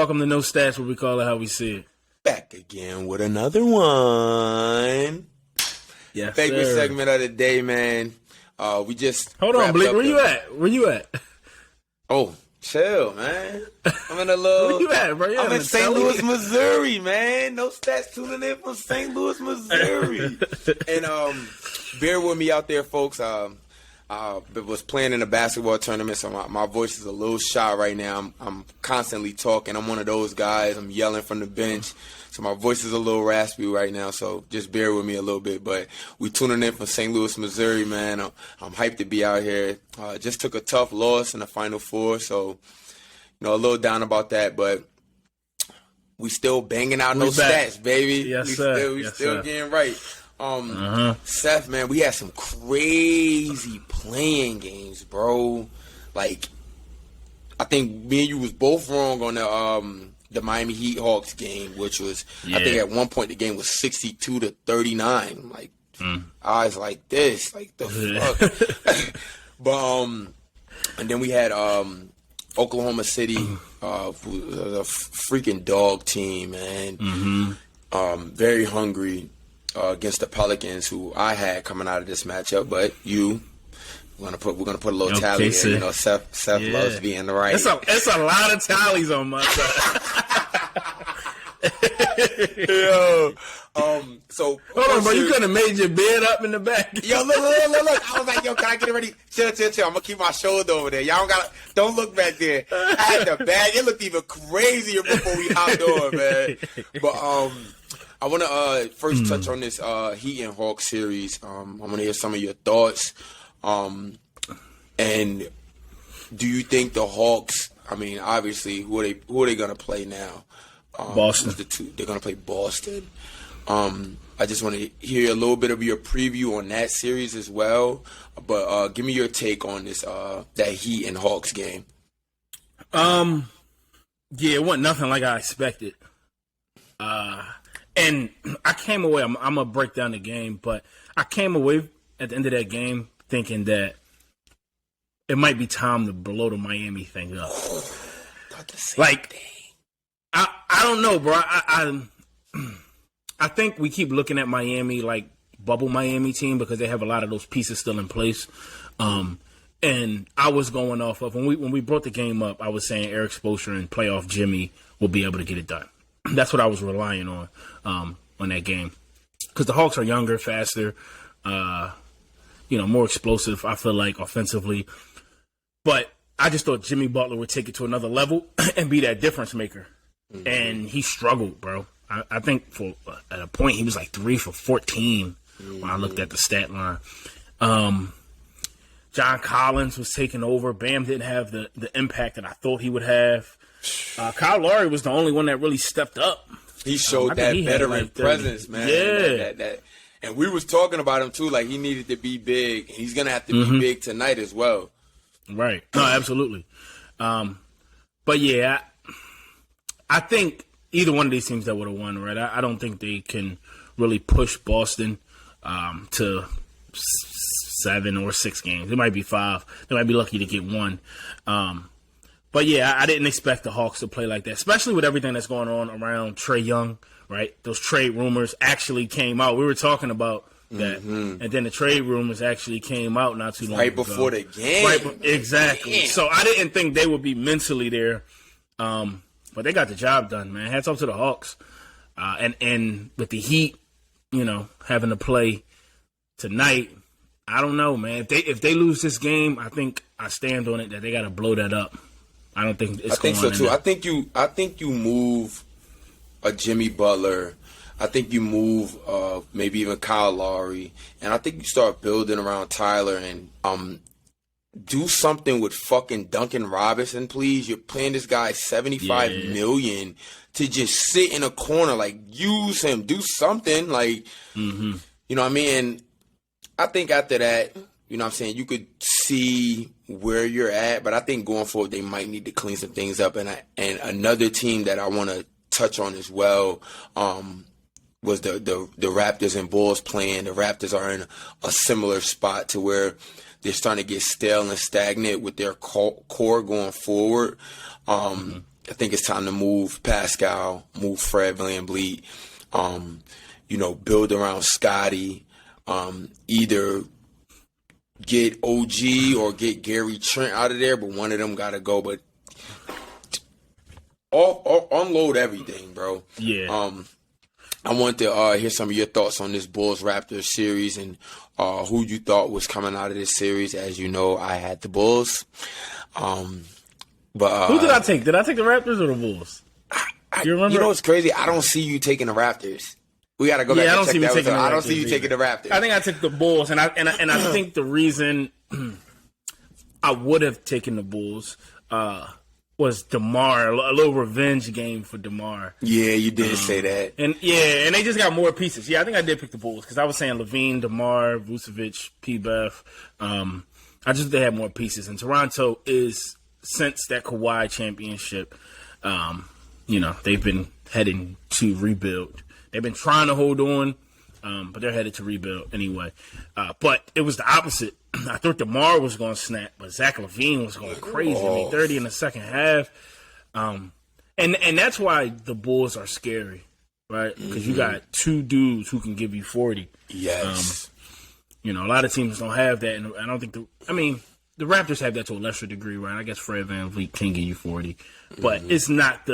Welcome to No Stats, what we call it, how we see it. Back again with another one. Yes, Favorite sir. segment of the day, man. We just Hold on, wrapped Blake. up Where the- you at? Where you at? Oh, chill, man. I'm in a little. Where you at, bro? You I'm in in the St. telly? Louis, Missouri, man. No Stats tuning in from St. Louis, Missouri. And bear with me out there, folks. Was playing in a basketball tournament, so my voice is a little shot right now. I'm constantly talking. I'm one of those guys. I'm yelling from the bench, so my voice is a little raspy right now. So just bear with me a little bit. But we tuning in from St. Louis, Missouri, man. I'm hyped to be out here. Just took a tough loss in the Final Four, so a little down about that. But we still banging out no back. stats, baby. Yes, we sir. We Yes, still sir. getting right. Seth, man, we had some crazy playing games, bro. Like, I think me and you was both wrong on the Miami Heat Hawks game, which was, I think at one point the game was 62-39. I'm like, eyes like this, like the fuck. But and then we had Oklahoma City, who was a freaking dog team, man. Very hungry. Against the Pelicans, who I had coming out of this matchup, but we're gonna put a little tally in. Seth loves being right. It's a lot of tallies on my side. Yo, so Hold on, bro. You could have made your bed up in the back. Yo, look. I was like, yo, can I get it ready? Chill. I'm gonna keep my shoulder over there. Y'all don't look back there. I had the bag. It looked even crazier before we hopped on, man. But I want to first touch on this Heat and Hawks series. I want to hear some of your thoughts. And do you think the Hawks? I mean, obviously, who are they going to play now? Boston. They're going to play Boston. I just want to hear a little bit of your preview on that series as well. But give me your take on this that Heat and Hawks game. Yeah, it wasn't nothing like I expected. And I came away, I'm going to break down the game, but I came away at the end of that game thinking that it might be time to blow the Miami thing up. Like, I don't know, bro. I think we keep looking at Miami like bubble Miami team because they have a lot of those pieces still in place. And I was going off of, when we brought the game up, I was saying Eric Spoelstra and playoff Jimmy will be able to get it done. That's what I was relying on that game. Because the Hawks are younger, faster, more explosive, I feel like, offensively. But I just thought Jimmy Butler would take it to another level and be that difference maker. Mm-hmm. And he struggled, bro. I think at a point he was like 3 for 14 when I looked at the stat line. John Collins was taking over. Bam didn't have the impact that I thought he would have. Kyle Lowry was the only one that really stepped up. He showed that veteran presence, man. Yeah. That. And we was talking about him, too, like he needed to be big. He's going to have to be big tonight as well. Right. No, absolutely. But, yeah, I think either one of these teams that would have won, right? I don't think they can really push Boston to 7 or 6 games. It might be 5. They might be lucky to get 1. But, yeah, I didn't expect the Hawks to play like that, especially with everything that's going on around Trae Young, right? Those trade rumors actually came out. We were talking about that. And then the trade rumors actually came out not too long ago. Right before the game. Exactly. Damn. So I didn't think they would be mentally there. But they got the job done, man. Hats off to the Hawks. And with the Heat, having to play tonight, I don't know, man. If they lose this game, I think I stand on it that they got to blow that up. I don't think it's going I think so too. There. I think you move a Jimmy Butler. I think you move maybe even Kyle Lowry, and I think you start building around Tyler and do something with fucking Duncan Robinson, please. You're paying this guy $75 million to just sit in a corner. Like, use him, do something. Like, you know what I mean? And I think after that, you know what I'm saying, you could see where you're at, but I think going forward they might need to clean some things up. And another team that I want to touch on as well was the Raptors and Bulls playing. The Raptors are in a similar spot to where they're starting to get stale and stagnant with their core going forward. I think it's time to move Pascal, move Fred VanVleet, build around Scotty, either get OG or get Gary Trent out of there, but one of them got to go. But unload everything, bro. Yeah. I want to hear some of your thoughts on this Bulls-Raptors series and who you thought was coming out of this series. As you know, I had the Bulls. But who did I take? Did I take the Raptors or the Bulls? You remember? You know what's crazy? I don't see you taking the Raptors. We got to go back and check that. I don't see you taking the Raptors. I think I took the Bulls, and I think the reason I would have taken the Bulls was DeMar, a little revenge game for DeMar. Yeah, you did say that. And they just got more pieces. Yeah, I think I did pick the Bulls because I was saying Levine, DeMar, Vucevic, P-Beth. I just they had more pieces. And Toronto is, since that Kawhi championship, they've been heading to rebuild. They've been trying to hold on, but they're headed to rebuild anyway. But it was the opposite. I thought DeMar was going to snap, but Zach LaVine was going crazy. I mean, 30 in the second half. And that's why the Bulls are scary, right? Because you got two dudes who can give you 40. Yes. A lot of teams don't have that. And I don't think the Raptors have that to a lesser degree, right? I guess Fred VanVleet can give you 40. But they don't have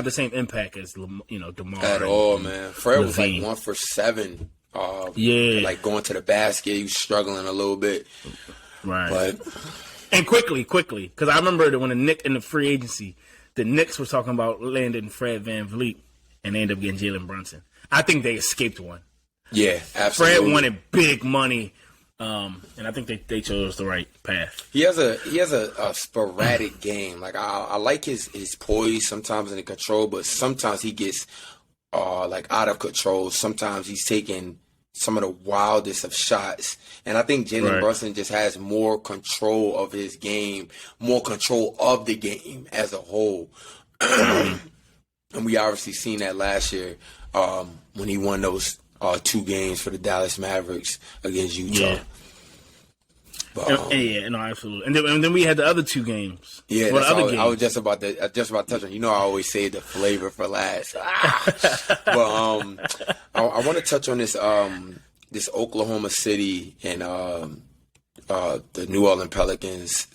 the same impact as, DeMar. At all, man. Fred was like 1 for 7. Like going to the basket, he was struggling a little bit. Right. And quickly, because I remember that when the Knicks in the free agency, the Knicks were talking about landing Fred VanVleet, and they ended up getting Jalen Brunson. I think they escaped one. Yeah, absolutely. Fred wanted big money, and I think they chose the right path. He has a sporadic game. Like I like his poise sometimes in the control, but sometimes he gets out of control. Sometimes he's taking some of the wildest of shots. And I think Jalen Brunson just has more control of his game, more control of the game as a whole. And we obviously seen that last year when he won those 2 games for the Dallas Mavericks against Utah. Yeah. But, absolutely. And then we had the other 2 games. Yeah, I was just about to touch on. I always say the flavor for last. But I want to touch on this Oklahoma City and the New Orleans Pelicans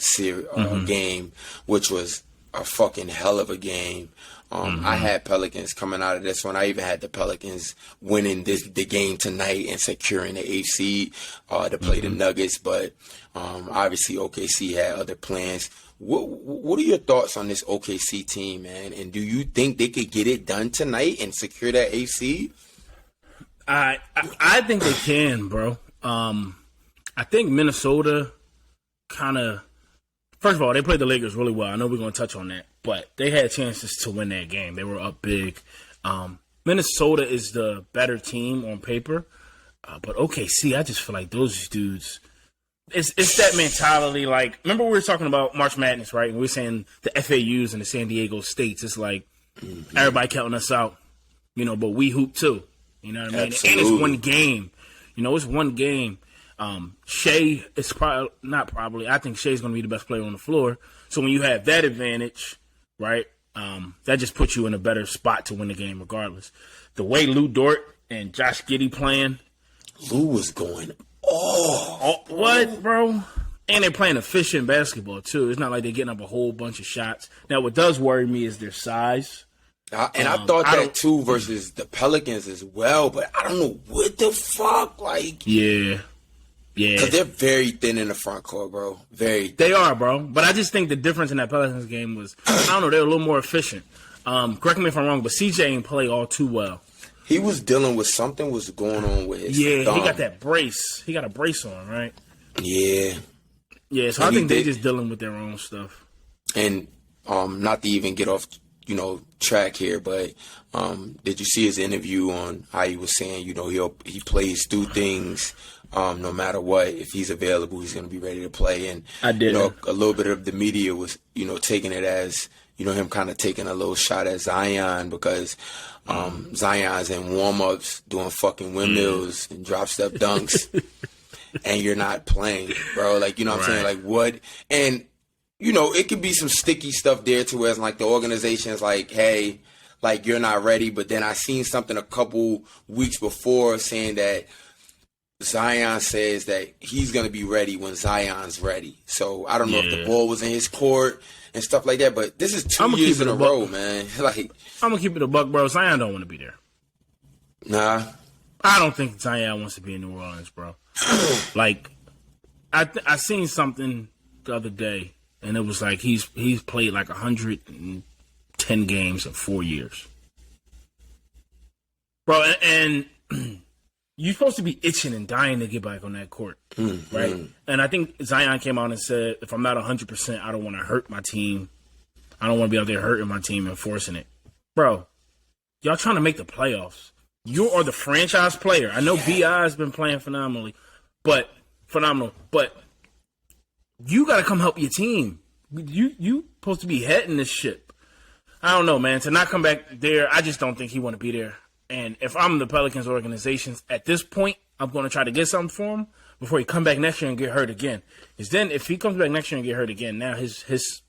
game, which was a fucking hell of a game. I had Pelicans coming out of this one. I even had the Pelicans winning the game tonight and securing the 8th seed to play the Nuggets. But obviously OKC had other plans. What are your thoughts on this OKC team, man? And do you think they could get it done tonight and secure that 8th seed? I think they can, bro. I think Minnesota kind of. First of all, they played the Lakers really well. I know we're going to touch on that, but they had chances to win that game. They were up big. Minnesota is the better team on paper, but OKC, I just feel like those dudes. It's that mentality. Like, remember we were talking about March Madness, right? And we were saying the FAUs and the San Diego States. It's like everybody counting us out, but we hoop too. You know what I mean? Absolutely. And it's one game. It's one game. Shea is I think Shea's going to be the best player on the floor. So when you have that advantage, right, that just puts you in a better spot to win the game regardless. The way Lou Dort and Josh Giddey playing. Lou was going what, bro? And they're playing efficient basketball, too. It's not like they're getting up a whole bunch of shots. Now, what does worry me is their size. I thought that too versus the Pelicans as well, but I don't know what the fuck, like. Yeah. Because they're very thin in the front court, bro. Very thin. They are, bro. But I just think the difference in that Pelicans game was, they were a little more efficient. Correct me if I'm wrong, but CJ ain't play all too well. He was dealing with something was going on with his thumb. He got that brace. He got a brace on, right? Yeah. Yeah, so I think they're just dealing with their own stuff. And not to even get off, track here, but did you see his interview on how he was saying, he plays through things no matter what. If he's available, he's going to be ready to play. And I did. A little bit of the media was, taking it as, him kind of taking a little shot at Zion because Zion's in warm-ups doing fucking windmills and drop-step dunks, and you're not playing, bro. Like, what I'm saying? Like, what? And it could be some sticky stuff there to where it's like the organization's like, hey, like you're not ready. But then I seen something a couple weeks before saying that Zion says that he's going to be ready when Zion's ready. So I don't know if the ball was in his court and stuff like that. But this is 2 years in a row, man. Like, I'm going to keep it a buck, bro. Zion don't want to be there. Nah. I don't think Zion wants to be in New Orleans, bro. Like, I seen something the other day, and it was like he's played like 110 games in 4 years. Bro, and you're supposed to be itching and dying to get back on that court, right? And I think Zion came out and said, if I'm not 100%, I don't want to hurt my team. I don't want to be out there hurting my team and forcing it. Bro, y'all trying to make the playoffs. You are the franchise player. I know B.I. has been playing phenomenal, but you got to come help your team. You supposed to be heading this ship. I don't know, man. To not come back there, I just don't think he want to be there. And if I'm the Pelicans organizations, at this point, I'm going to try to get something for him before he come back next year and get hurt again. Because then if he comes back next year and get hurt again, now his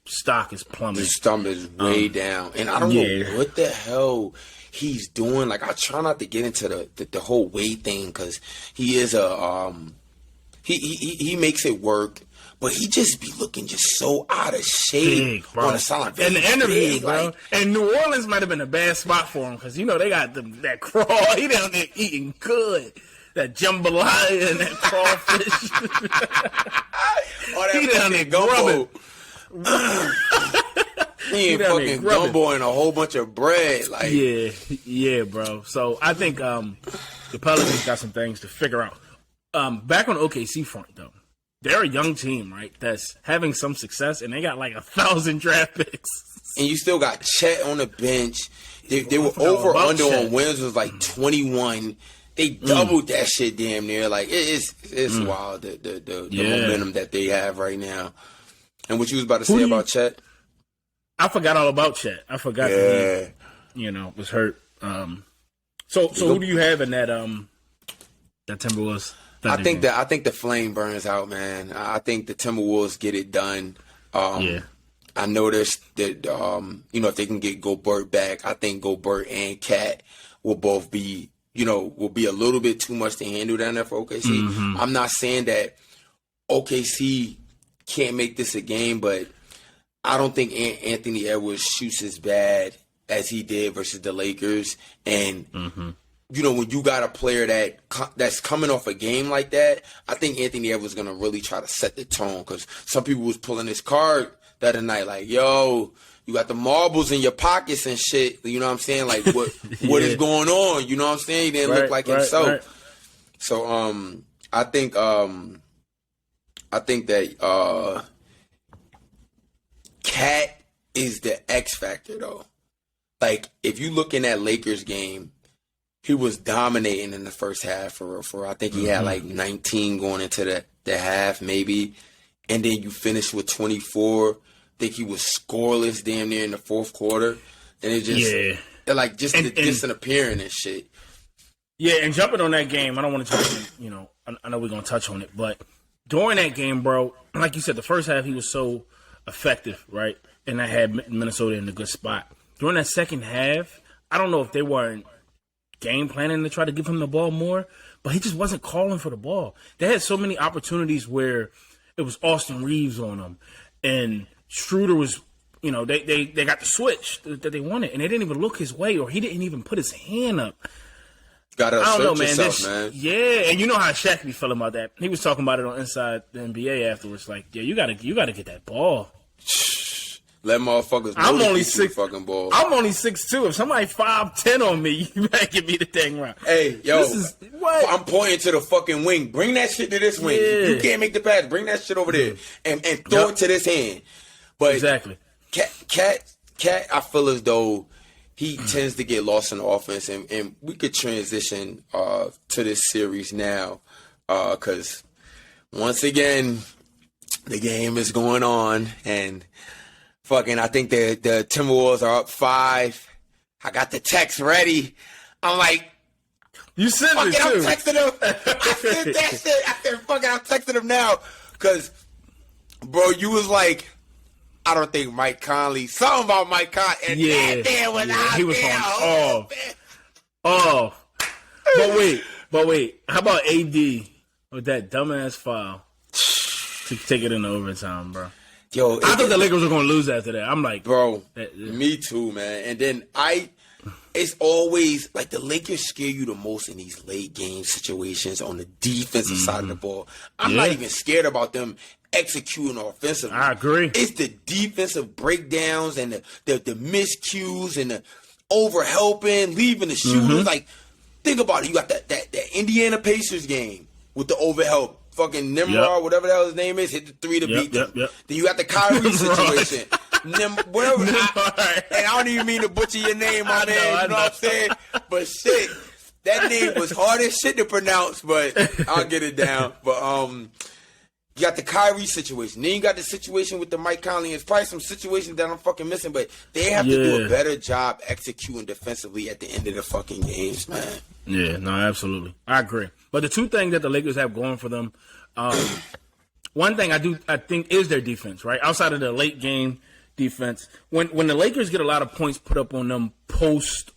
stock is plummeting. His stock is way down. And I don't know what the hell he's doing. Like, I try not to get into the whole weight thing because he is he makes it work. But he just be looking just so out of shape on the sideline. In the interview, bro. Like, and New Orleans might have been a bad spot for him because, they got that crawl. He down there eating good. That jambalaya and that crawfish. He down there gumbo. He ain't fucking gumbo and a whole bunch of bread. Like, yeah, bro. So I think the Pelicans got some things to figure out. Back on OKC front, though. They're a young team, right, that's having some success, and they got like 1,000 draft picks. And you still got Chet on the bench. They were over under Chet. On wins was like 21. They doubled that shit damn near. Like, it's wild, the momentum that they have right now. And what you was about to say about Chet? I forgot all about Chet. I forgot that he, was hurt. So who do you have in that Timberwolves? I think the flame burns out, man. I think the Timberwolves get it done. I noticed that if they can get Gobert back, I think Gobert and Cat will both be a little bit too much to handle down there for OKC. Mm-hmm. I'm not saying that OKC can't make this a game, but I don't think Anthony Edwards shoots as bad as he did versus the Lakers. And when you got a player that's coming off a game like that, I think Anthony Edwards is going to really try to set the tone because some people was pulling his card the other night like, yo, you got the marbles in your pockets and shit. You know what I'm saying? Like, what is going on? You know what I'm saying? He didn't look like himself. Right. So I think that Cat is the X factor, though. Like, if you look in that Lakers game, he was dominating in the first half for I think he had like 19 going into the half maybe. And then you finish with 24. I think he was scoreless damn near in the fourth quarter. And it just disappearing and shit. Yeah, and jumping on that game, I don't want to touch on, I know we're going to touch on it, but during that game, bro, like you said, the first half he was so effective, right? And I had Minnesota in a good spot. During that second half, I don't know if they weren't game planning to try to give him the ball more, but he just wasn't calling for the ball. They had so many opportunities where it was Austin Reeves on them, and Schroeder was, they got the switch that they wanted, and they didn't even look his way, or he didn't even put his hand up. I don't know, man. Man. Yeah, and you know how Shaq be feeling about that. He was talking about it on Inside the NBA afterwards, like, yeah, you gotta get that ball. Let motherfuckers know I'm only fucking ball. I'm only 6'2". If somebody 5'10" on me, you better give me the thing right. Hey, yo, I'm pointing to the fucking wing. Bring that shit to this wing. Yeah. You can't make the pass. Bring that shit over there and throw it to this hand. But exactly. Cat, I feel as though he tends to get lost in the offense, and we could transition to this series now because once again the game is going on and. I think the Timberwolves are up 5. I got the text ready. I'm like, you sent it too. I'm texting him. I said that shit. I said, I'm texting him now. Because, bro, you was like, I don't think Mike Conley. Something about Mike Conley. And that man was out he was there. on off. But wait. How about AD with that dumbass foul to take it into overtime, bro? Yo, I thought the Lakers were going to lose after that. I'm like, bro, me too, man. And then it's always like the Lakers scare you the most in these late game situations on the defensive side of the ball. I'm not even scared about them executing offensively. I agree. It's the defensive breakdowns and the miscues and the overhelping, leaving the shooters. Like, think about it. You got that Indiana Pacers game with the overhelp. Fucking Nimrod, whatever the hell his name is, hit the three to beat them. Then you got the Kyrie situation. Whatever. And I don't even mean to butcher your name, my man. You know what I'm saying? But shit, that name was hard as shit to pronounce, but I'll get it down. But you got the Kyrie situation. Then you got the situation with the Mike Conley. It's probably some situations that I'm fucking missing, but they have to do a better job executing defensively at the end of the fucking games, man. Yeah, no, absolutely. I agree. But the two things that the Lakers have going for them, one thing I think is their defense, right? Outside of the late game defense, when the Lakers get a lot of points put up on them post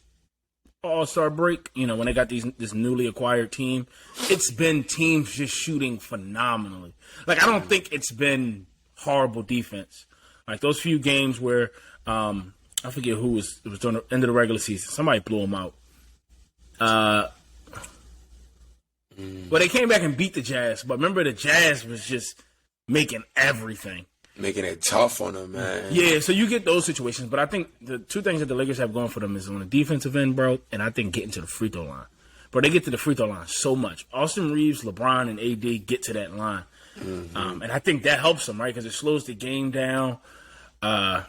All-Star break, when they got this newly acquired team, it's been teams just shooting phenomenally. Like, I don't think it's been horrible defense. Like, those few games where, I forget who it was during the end of the regular season. Somebody blew them out. Well, they came back and beat the Jazz, but remember the Jazz was just making everything. Making it tough on them, man. Yeah, so you get those situations, but I think the two things that the Lakers have going for them is on the defensive end, bro, and I think getting to the free throw line. Bro, they get to the free throw line so much. Austin Reeves, LeBron, and AD get to that line. And I think that helps them, right, because it slows the game down. So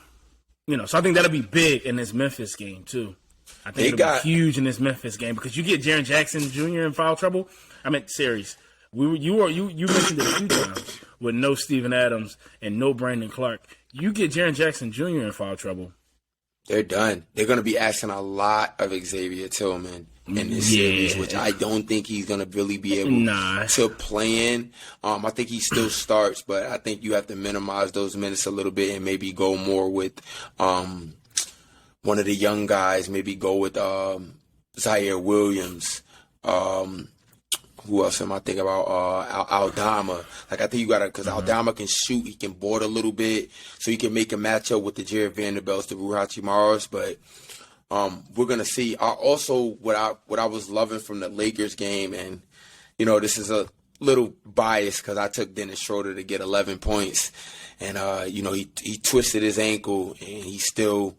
I think that'll be big in this Memphis game, too. I think it'll be huge in this Memphis game because you get Jaren Jackson Jr. in foul trouble. I mean, series. You mentioned it a few times with no Steven Adams and no Brandon Clark. You get Jaren Jackson Jr. in foul trouble. They're done. They're going to be asking a lot of Xavier Tillman in this series, which I don't think he's going to really be able to play in. I think he still starts, but I think you have to minimize those minutes a little bit and maybe go more with one of the young guys, maybe go with Zaire Williams. Who else am I thinking about? Aldama. Like, I think you got to, because Aldama can shoot, he can board a little bit, so he can make a matchup with the Jared Vanderbilts, the Rui Hachimura's. But we're going to see. Also, what I was loving from the Lakers game, and, this is a little biased because I took Dennis Schroeder to get 11 points. And, he twisted his ankle, and he still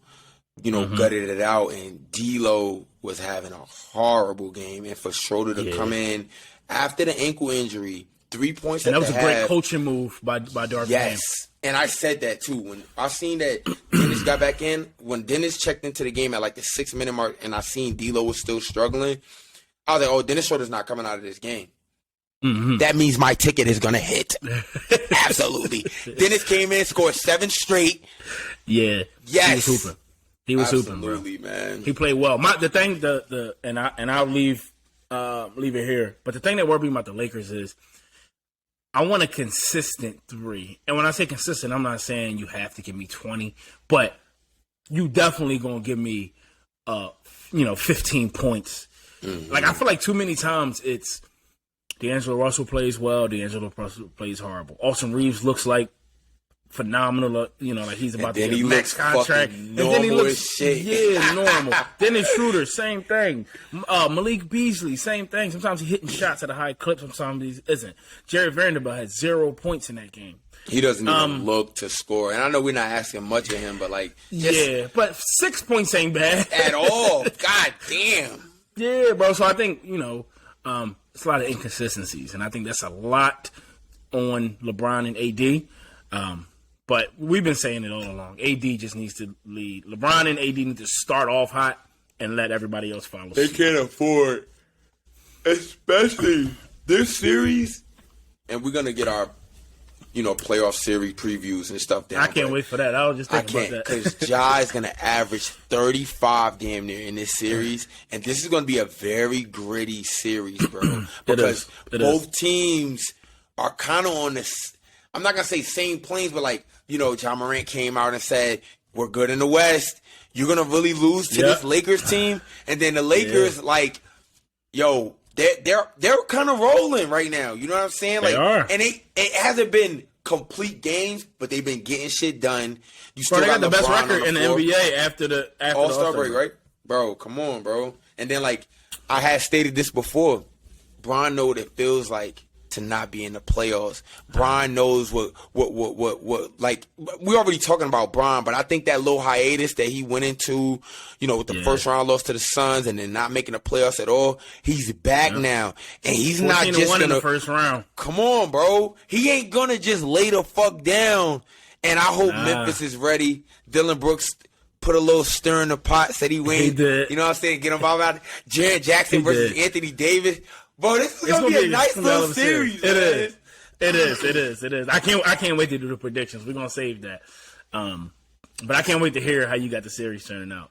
gutted it out, and D'Lo was having a horrible game, and for Schroeder to come in after the ankle injury, 3 points. And that was a great coaching move by Darvin Ham. And I said that too when I seen that Dennis got back in. When Dennis checked into the game at like the 6-minute mark, and I seen D'Lo was still struggling, I was like, "Oh, Dennis Schroeder's not coming out of this game." That means my ticket is gonna hit. Absolutely. Dennis came in, scored 7 straight. Yeah. Yes. He was hooping. He was hooping, bro. Absolutely, man. He played well. I'll leave it here. But the thing that worried me about the Lakers is I want a consistent 3. And when I say consistent, I'm not saying you have to give me 20, but you definitely gonna give me 15 points. Like, I feel like too many times it's D'Angelo Russell plays well, D'Angelo Russell plays horrible. Austin Reeves looks like phenomenal, like he's about to get a max contract. And then he looks normal. Dennis Schroeder, same thing. Malik Beasley, same thing. Sometimes he's hitting shots at a high clip, sometimes he isn't. Jared Vanderbilt had 0 points in that game. He doesn't even look to score. And I know we're not asking much of him, but but 6 points ain't bad at all. God damn. Yeah, bro. So I think, it's a lot of inconsistencies, and I think that's a lot on LeBron and AD. But we've been saying it all along. AD just needs to lead. LeBron and AD need to start off hot and let everybody else follow. They can't afford, especially this series. And we're gonna get our, playoff series previews and stuff down. I can't wait for that. I was just thinking about that. Because Ja is gonna average 35 damn near in this series, and this is gonna be a very gritty series, bro. Because both teams are kind of on this. I'm not gonna say same planes, but like John Morant came out and said, we're good in the West. You're going to really lose to this Lakers team? And then the Lakers, they're kind of rolling right now. You know what I'm saying? They are. And it hasn't been complete games, but they've been getting shit done. You still got the best record in the NBA after the All-Star break, right? Bro, come on, bro. And then, I had stated this before. Bron knows what it feels like to not be in the playoffs. Bron knows what we're already talking about Bron, but I think that little hiatus that he went into, with the first round loss to the Suns and then not making the playoffs at all, he's back now. And he's not just in the first round. Come on, bro. He ain't gonna just lay the fuck down. And I hope Memphis is ready. Dylan Brooks put a little stir in the pot, said he win. He did. You know what I'm saying? Get him out. Jaren Jackson versus Anthony Davis. Bro, this is gonna be a nice little series. It is. I can't wait to do the predictions. We're gonna save that. But I can't wait to hear how you got the series turning out.